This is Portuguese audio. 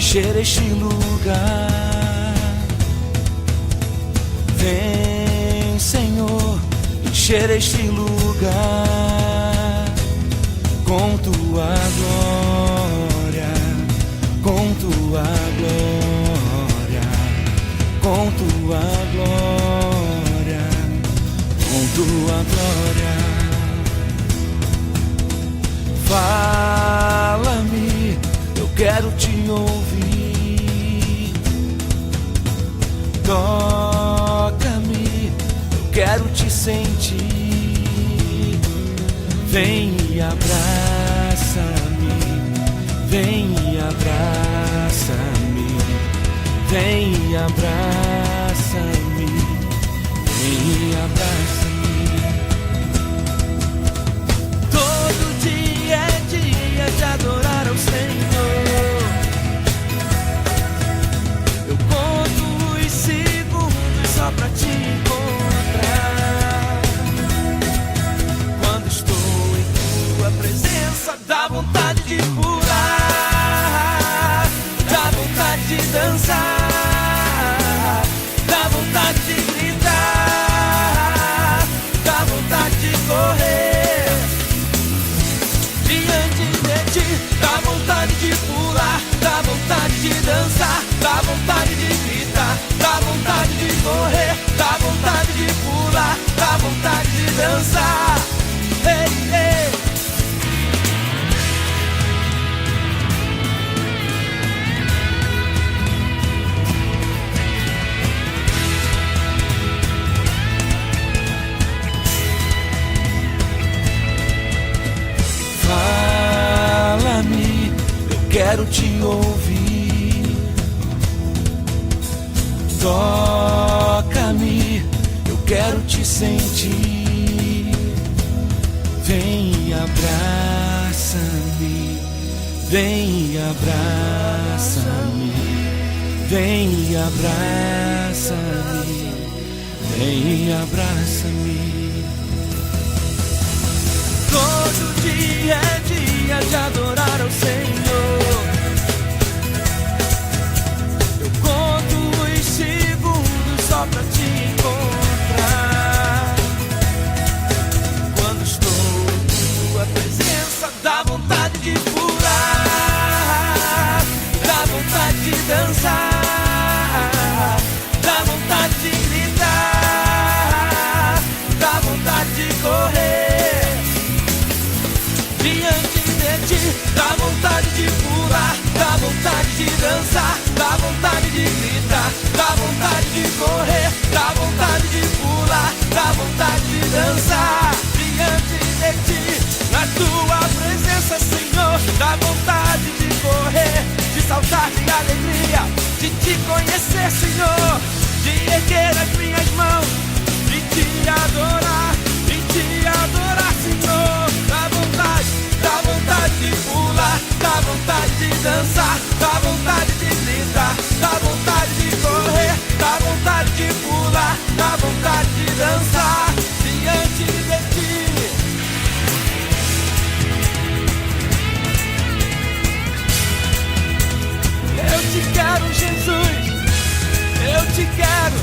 encher este lugar. Vem, Senhor, encher este lugar com tua glória, com tua glória, com tua glória, com tua glória. Fala-me, eu quero te ouvir. Toca-me, eu quero te sentir. Vem e abraça-me, vem e abraça-me, vem e abraça-me, vem e abraça-me. Todo dia é dia de adorar ao Senhor. Eu conto os segundos só pra te encontrar. Quando estou em tua presença, dá vontade de pular, dá vontade de dançar, dá vontade de gritar, dá vontade de correr diante de ti. Dá vontade de pular, dá vontade de dançar, dá vontade de gritar, dá vontade de correr, dá vontade de pular, dá vontade de dançar. Ei, ei. Fala-me, eu quero te ouvir. Toca-me, eu quero te sentir. Vem e abraça-me, vem e abraça-me, vem e abraça-me, vem e abraça-me. Todo dia é dia de adorar ao Senhor. Eu conto os segundos só pra te encontrar. Quando estou em tua presença, dá vontade de pular, dá vontade de dançar, dá vontade de gritar, dá vontade de correr diante de ti. Dá vontade de pular, dá vontade de dançar, dá vontade de gritar, dá vontade de correr, dá vontade de pular, dá vontade de dançar diante de ti. Na tua presença, Senhor, dá vontade de correr, de saltar de alegria, de te conhecer, Senhor, de erguer as minhas mãos, de te adorar, Senhor. Dá vontade de pular, dá vontade de dançar, dá vontade de gritar, dá vontade de correr, dá vontade de pular, dá vontade de dançar diante de ti. Eu te quero, Jesus, eu te quero.